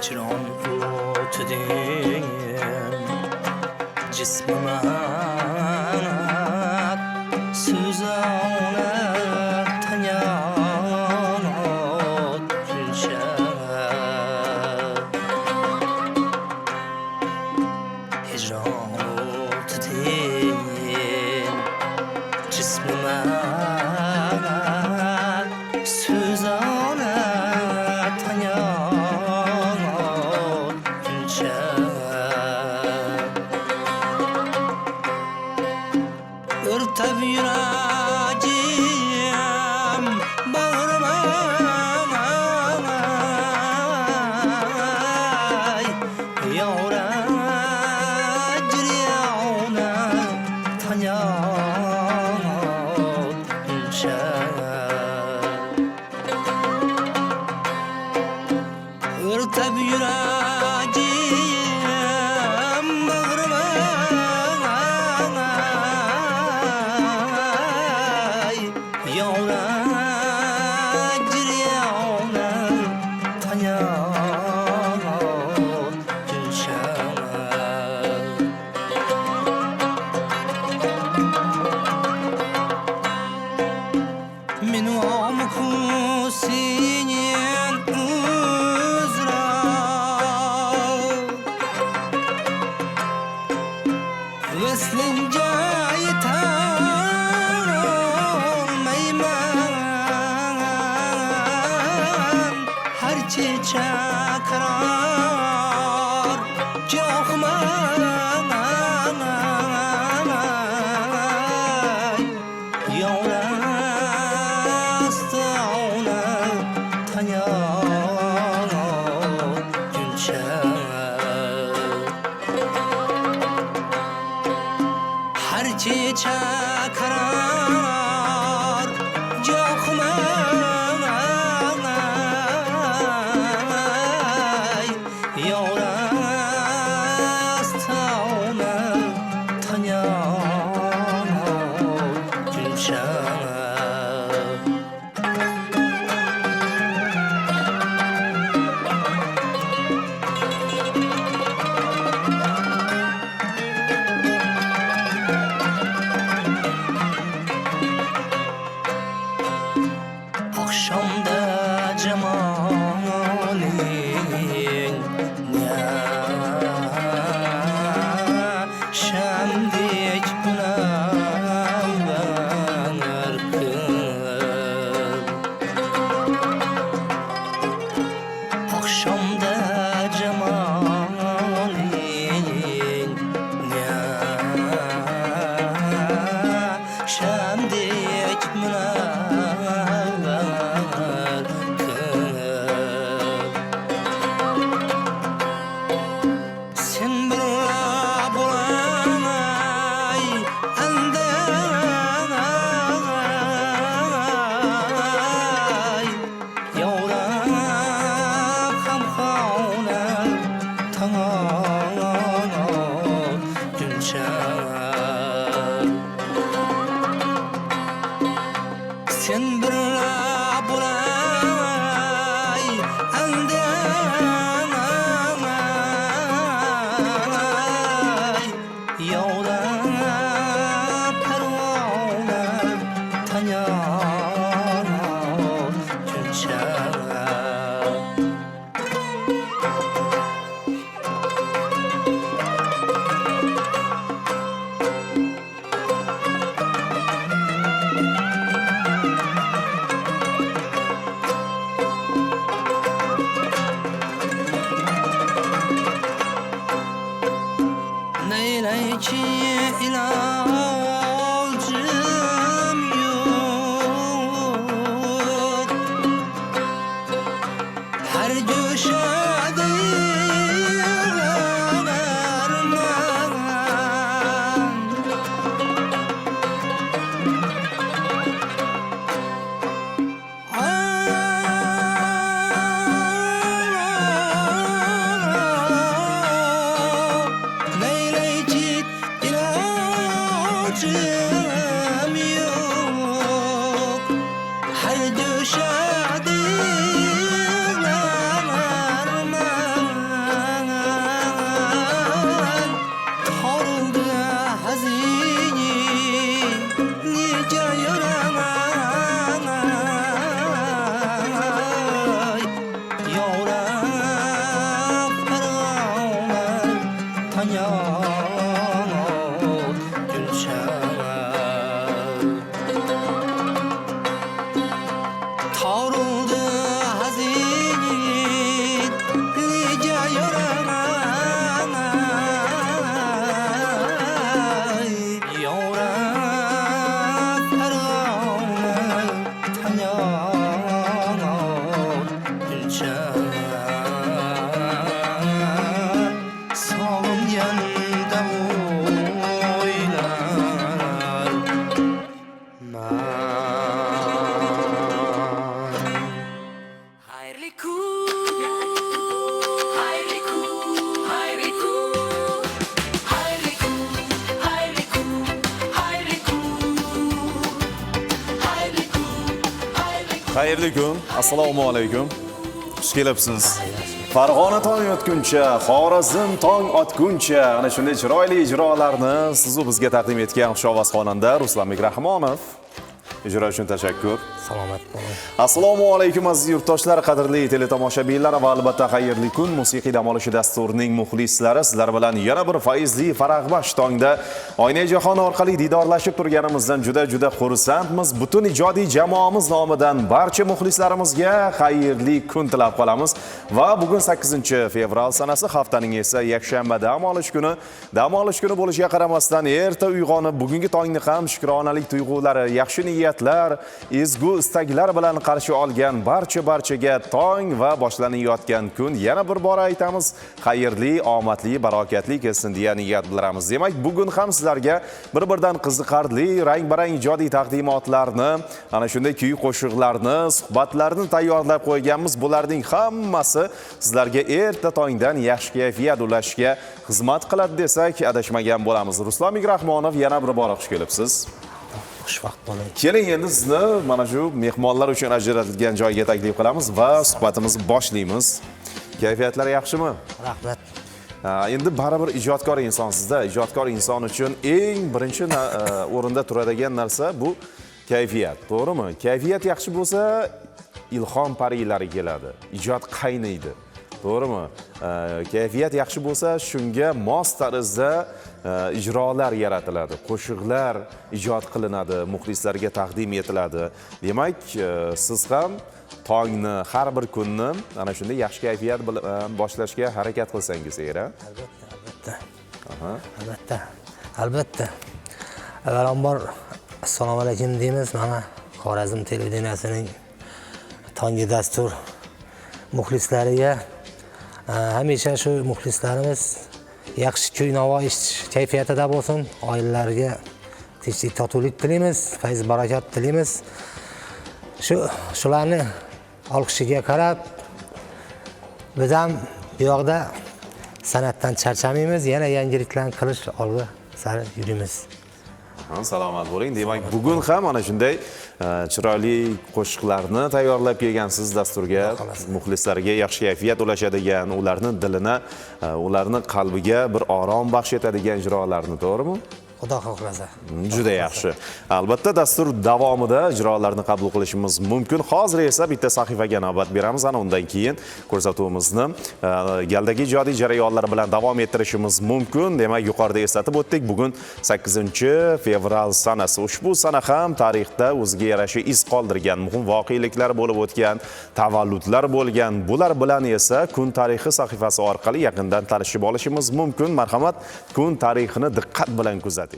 hicran o'tidin jismima so'zona tanyanot gulsha hicran o'tidin jismima so'zona tanyanot gulsha örtab yuragim bağrıma yavra ciryana tanyanot gulsha örtab yuragim bağrıma yavra ciryana tanyanot gulsha min omku senin uzra veslinca yetanmayman harchi chaqrar jo'xman yavra astona tanyanot gulsha harchi chaqrar jo'xman yavra astona tanyanot gulsha akşamda cemalin ya şemdik münevver kıl akşamda cemalin ya şemdik münevver kıl sen birla bulamay anday yavra hamxona tanganot gulsha sen birla bulamay anday yavra parvona tanyanot gulsha Xayrli kun. Assalomu alaykum. Xush kelibsiz. Farg'ona tong yotguncha, Xorazm tong otguncha ana shunday chiroyli ijrolarni siz bizga taqdim etgan xushovoz xonanda Ruslanbek Rahmonov. Ijro uchun tashakkur. Salomat bo'ling. Assalomu alaykum aziz yurtdoshlar, qadrli teletomoshabinlar va albatta xayrli kun musiqiy dam olishi dasturining muxlislari, sizlar bilan yana bir faizli farag'bash tongda Oynai jahon orqali didorlashib turganimizdan juda xursandmiz. Butun ijodiy jamoamiz nomidan barcha muxlislarimizga xayrli kun tilab qolamiz va bugun 8-fevral sanasi, haftaning esa yakshanba dam olish kuni. Dam olish kuni bo'lishiga qaramasdan erta uyg'onib bugungi tongni ham shukronalik tuyg'ulari, yaxshi niyatlar, ezgu istaklar bilan qarshi olgan barchaga tong va boshlanayotgan kun yana bir bor aytamiz, xayrli, omadli, barokatli kelsin deya niyat bildiramiz. Demak, bugun ham sizlarga bir-birdan qiziqarli, rang-barang ijodiy taqdimotlarni, ana shunday kuy qo'shiqlarni, suhbatlarni tayyorlab qo'yganmiz. Bularning hammasi sizlarga erta tongdan yaxshi kayfiyat ulashishga xizmat qiladi desak, adashmagan bo'lamiz. Ruslanbek Rahmonov, yana bir bor xush kelibsiz. Xushvaqt bo'ling. Keling, endi sizni mana shu mehmonlar uchun ajratilgan joyga taklif qilamiz va suhbatimizni boshlaymiz. Kayfiyatlar yaxshimi? Rahmat. Endi baribir ijodkor insonsizda. Ijodkor inson uchun eng birinchi o'rinda turadigan narsa bu kayfiyat, to'g'rimi? Kayfiyat yaxshi bo'lsa, ilhom parilari keladi, ijod qaynaydi. To'g'rimi? Kayfiyat yaxshi bo'lsa, shunga mos tarzda ijrolar yaratiladi, qo'shiqlar ijod qilinadi, muxlislarga taqdim etiladi. Demak, siz ham tongni, har bir kunni ana shunday yaxshi kayfiyat bilan boshlashga harakat qilsangiz kerak. Albatta. Avvalambor assalomu alaykum deymiz. Mana Xorazm televideniyasining tongi dastur muxlislariga hamisha shu muxlislarimiz yaxshi kuy-navo eshitish kayfiyatida bo'lsin. Oilalariga tinchlik, totuvlik tilaymiz, fayz barokat tilaymiz. Shularni olqishiga qarab biz ham bu yoqda san'atdan charchamaymiz, yana yangiliklarni qilish olg'a sari yurimiz. Salomat bo'ling. Demak, bugun ham ana shunday chiroyli qo'shiqlarni tayyorlab kelgansiz dasturga. Muxlislarga yaxshi kayfiyat ulashadigan, ularni dilini, ularni qalbiga bir orom baxsh etadigan ijrolarni, to'g'rimi? Xudo xohlasa. Juda yaxshi. Albatta dastur davomida ijrolarni qabul qilishimiz mumkin. Hozir esa bitta sahifaga navbat beramiz. Ana undan keyin ko'rsatuvimizni galdagi ijodiy jarayonlar bilan davom ettirishimiz mumkin. Demak, yuqorida eslatib o'tdik. Bugun 8-fevral sanasi. Ushbu sana ham tarixda o'ziga yarasha iz qoldirgan muhim voqeliklar bo'lib o'tgan, tavalludlar bo'lgan. Bular bilan esa kun tarixi sahifasi orqali yaqindan tanishib olishimiz mumkin. Marhamat, kun tarixini diqqat bilan kuzating.